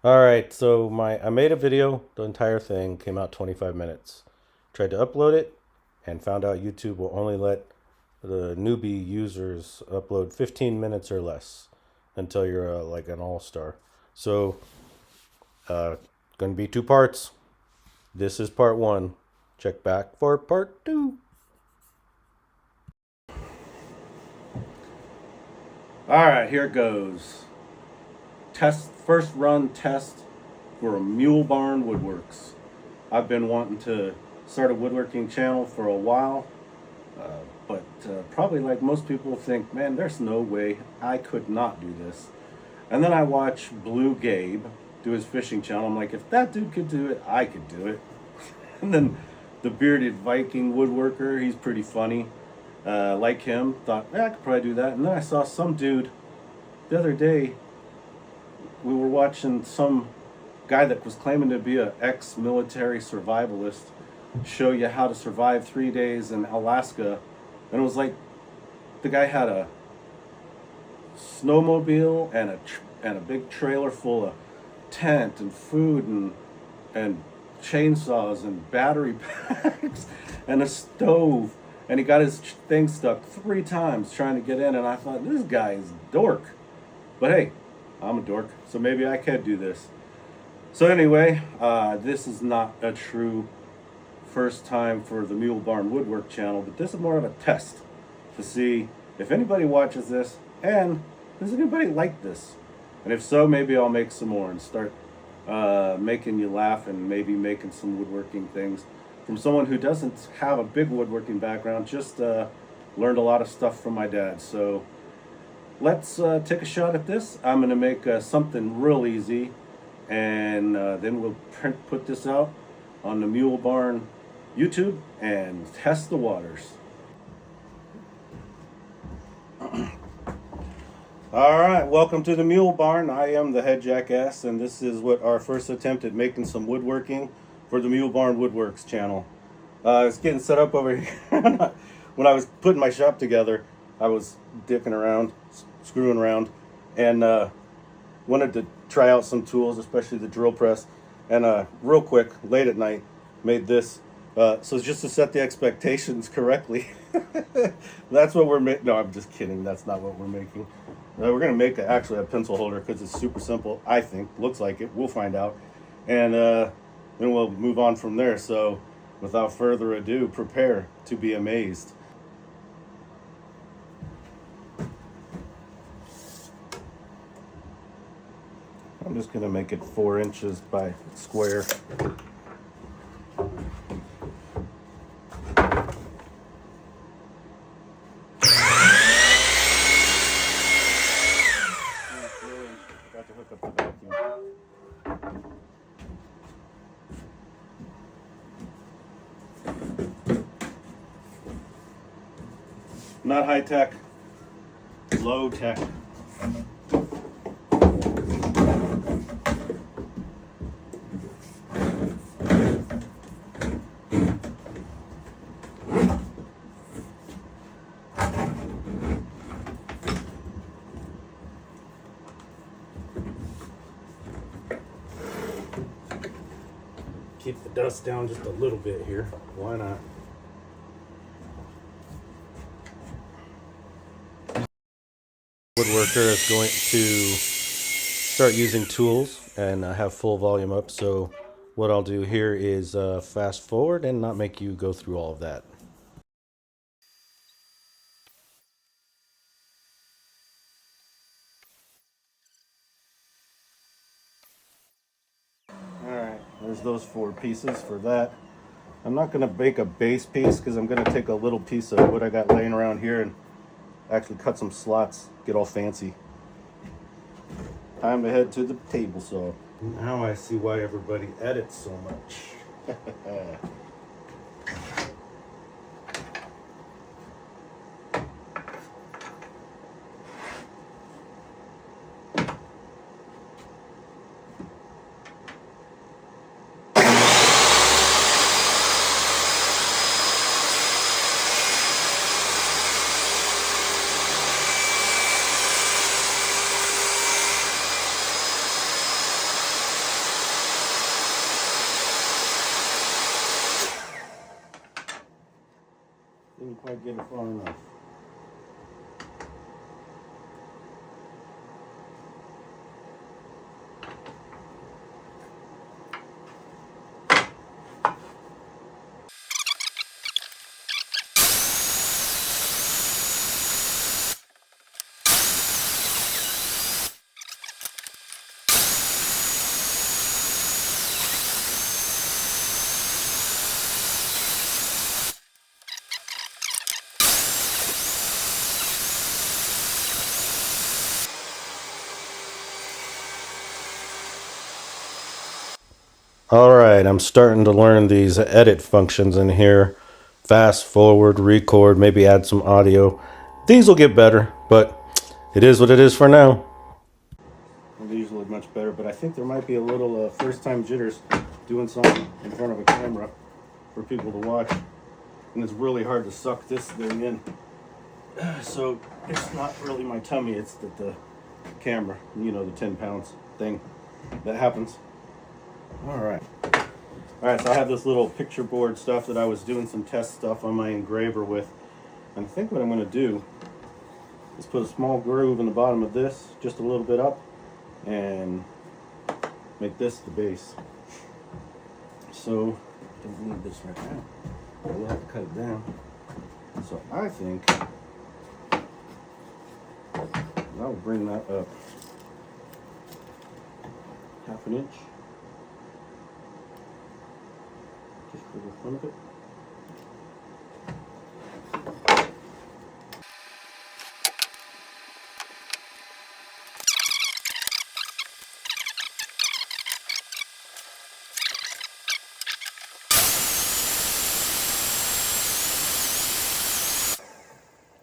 All right, so I made a video. The entire thing came out 25 minutes. Tried to upload it, and found out YouTube will only let the newbie users upload 15 minutes or less until you're like an all-star. So, uh, going to be two parts. This is part one. Check back for part two. All right, here it goes. First run test for a Mule Barn Woodworks. I've been wanting to start a woodworking channel for a while, but probably like most people think, man, there's no way I could not do this. And then I watch Blue Gabe do his fishing channel. I'm like, if that dude could do it, I could do it. And then the bearded Viking woodworker, he's pretty funny. Like him, thought, yeah, I could probably do that. And then I saw some dude the other day. We were watching some guy that was claiming to be an ex-military survivalist show you how to survive 3 days in Alaska, and it was like the guy had a snowmobile and a big trailer full of tent and food and chainsaws and battery packs and a stove, and he got his thing stuck 3 times trying to get in, and I thought, this guy is a dork. But hey, I'm a dork, so maybe I can do this. So anyway, this is not a true first time for the Mule Barn Woodwork channel, but this is more of a test to see if anybody watches this and does anybody like this. And if so, maybe I'll make some more and start making you laugh and maybe making some woodworking things from someone who doesn't have a big woodworking background, just learned a lot of stuff from my dad. So let's take a shot at this. I'm going to make something real easy, and then we'll put this out on the Mule Barn YouTube and test the waters. All right, welcome to the Mule Barn. I am the head jackass, and this is what our first attempt at making some woodworking for the Mule Barn Woodworks channel. It's getting set up over here. When I was putting my shop together, I was dicking around, screwing around, and wanted to try out some tools, especially the drill press. And real quick, late at night, made this. So just to set the expectations correctly, that's what we're making. No, I'm just kidding. That's not what we're making. We're going to make actually a pencil holder because it's super simple, I think. Looks like it. We'll find out. And then we'll move on from there. So without further ado, prepare to be amazed. I'm just going to make it 4 inches by square. Got to hook up the vacuum. Not high tech, low tech. Keep the dust down just a little bit here. Why not? Woodworker is going to start using tools and have full volume up. So what I'll do here is fast forward and not make you go through all of that. Alright, there's those 4 pieces for that. I'm not going to make a base piece because I'm going to take a little piece of what I got laying around here and actually cut some slots, get all fancy. Time to head to the table saw. Now I see why everybody edits so much. get it far enough. All right, I'm starting to learn these edit functions in here. Fast forward, record, maybe add some audio. These will get better, but it is what it is for now. These will look much better, but I think there might be a little first-time jitters doing something in front of a camera for people to watch. And it's really hard to suck this thing in. So it's not really my tummy, it's the camera, you know, the 10 pounds thing that happens. All right, so I have this little picture board stuff that I was doing some test stuff on my engraver with. And I think what I'm going to do is put a small groove in the bottom of this, just a little bit up, and make this the base. So, don't need this right now. We'll have to cut it down. So I think I'll bring that up half an inch. Just for the fun of it.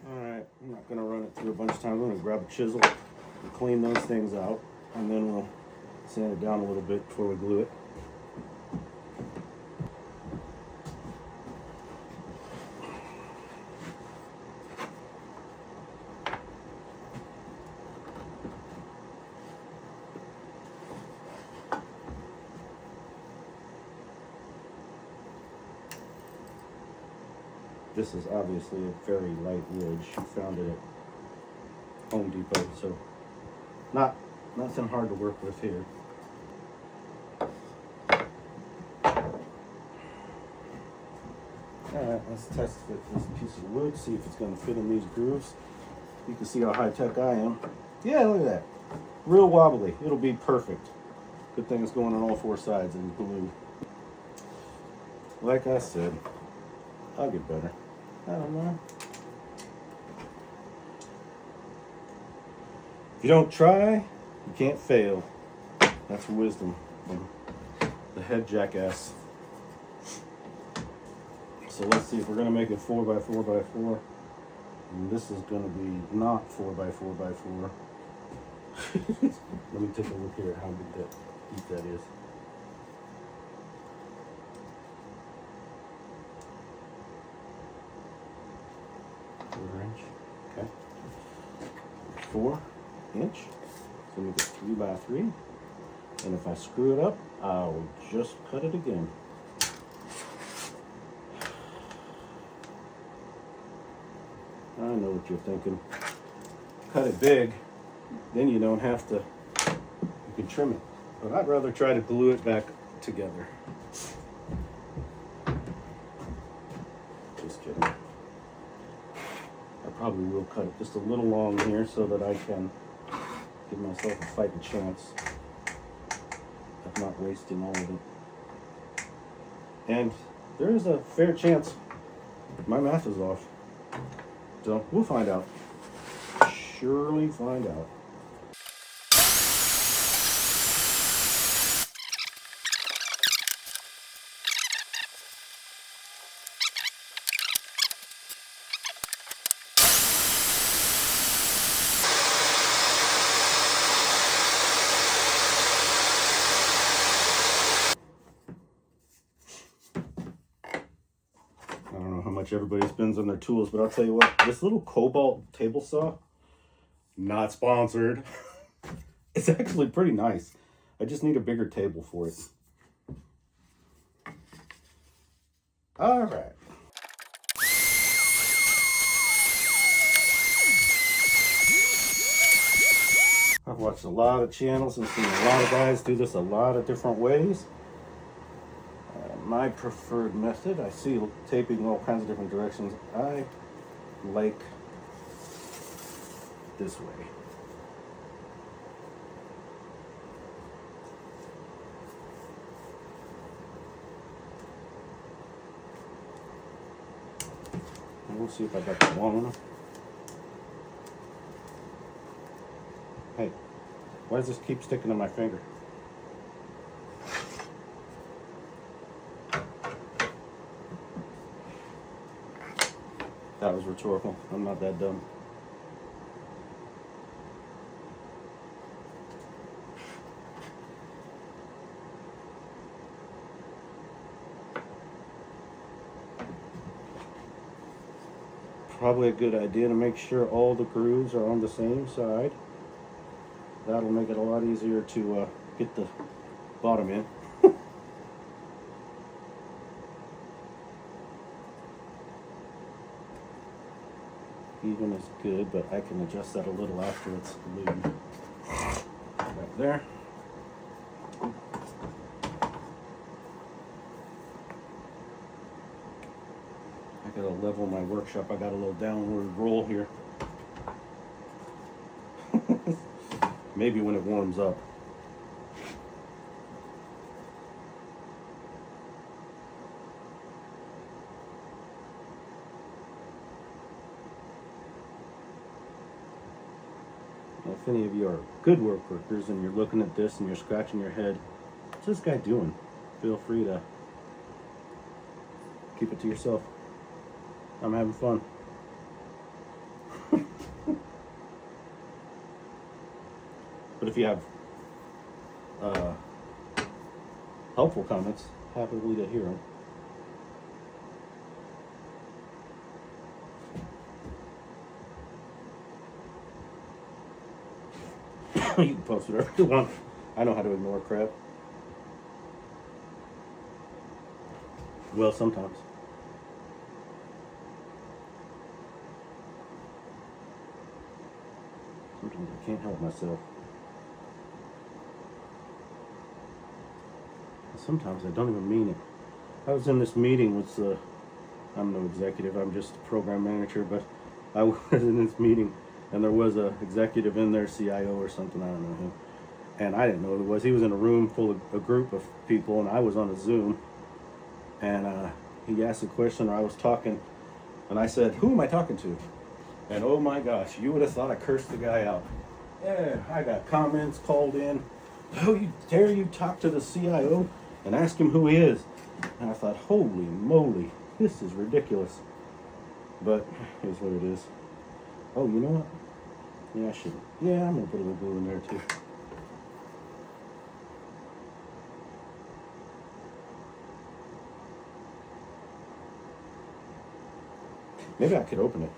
Alright, I'm not going to run it through a bunch of times. I'm going to grab a chisel and clean those things out, and then we'll sand it down a little bit before we glue it. This is obviously a very light wood. She found it at Home Depot, so nothing hard to work with here. Alright, let's test fit this piece of wood, see if it's going to fit in these grooves. You can see how high-tech I am. Yeah, look at that. Real wobbly. It'll be perfect. Good thing it's going on all four sides and glue. Like I said, I'll get better. I don't know. If you don't try, you can't fail. That's wisdom from the head jackass. So let's see if we're going to make it 4x4x4. And this is going to be not 4x4x4. Let me take a look here at how deep that is. Okay. 4 inch. So make it 3x3. And if I screw it up, I'll just cut it again. I know what you're thinking. Cut it big, then you don't have to, you can trim it. But I'd rather try to glue it back together. Just kidding. I probably will cut it just a little long here so that I can give myself a fighting chance of not wasting all of it. And there is a fair chance my math is off. So we'll find out. Surely find out. I don't know how much everybody spends on their tools, but I'll tell you what, this little Cobalt table saw, not sponsored. It's actually pretty nice. I just need a bigger table for it. All right. I've watched a lot of channels and seen a lot of guys do this a lot of different ways. My preferred method, I see taping all kinds of different directions. I like this way. And we'll see if I got that long enough. Hey, why does this keep sticking to my finger? That was rhetorical. I'm not that dumb. Probably a good idea to make sure all the grooves are on the same side. That'll make it a lot easier to get the bottom in. Even is good, but I can adjust that a little after it's glued. Right there. I gotta level my workshop. I got a little downward roll here. Maybe when it warms up. If any of you are good woodworkers and you're looking at this and you're scratching your head, what's this guy doing? Feel free to keep it to yourself. I'm having fun. But if you have helpful comments, happily to hear them. You can post whatever you want. I know how to ignore crap. Well, sometimes. Sometimes I can't help myself. Sometimes I don't even mean it. I was in this meeting with I'm no executive, I'm just a program manager, but I was in this meeting and there was a executive in there, CIO or something, I don't know who. And I didn't know who it was. He was in a room full of a group of people and I was on a Zoom. And he asked a question, or I was talking, and I said, "Who am I talking to?" And oh my gosh, you would have thought I cursed the guy out. Yeah, I got comments called in. "Oh, you dare you talk to the CIO and ask him who he is?" And I thought, holy moly, this is ridiculous. But here's what it is. Oh, you know what? Yeah, I should. Yeah, I'm gonna put a little glue in there too. Maybe I could open it.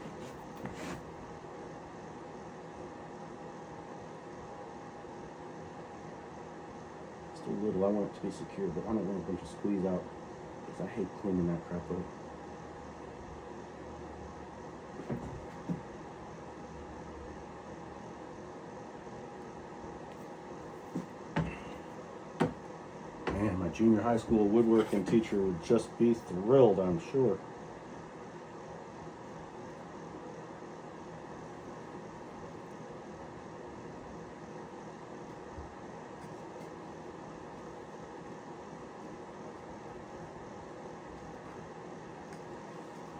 Just a little. I want it to be secure, but I don't want a bunch of squeeze out because I hate cleaning that crap up. Man, my junior high school woodworking teacher would just be thrilled, I'm sure.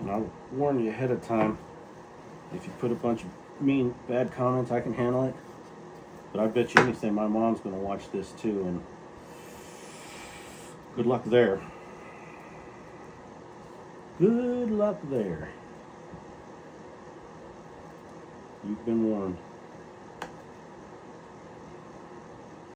And I'll warn you ahead of time, if you put a bunch of mean, bad comments, I can handle it. But I bet you anything, my mom's going to watch this too, and good luck there. Good luck there. You've been warned.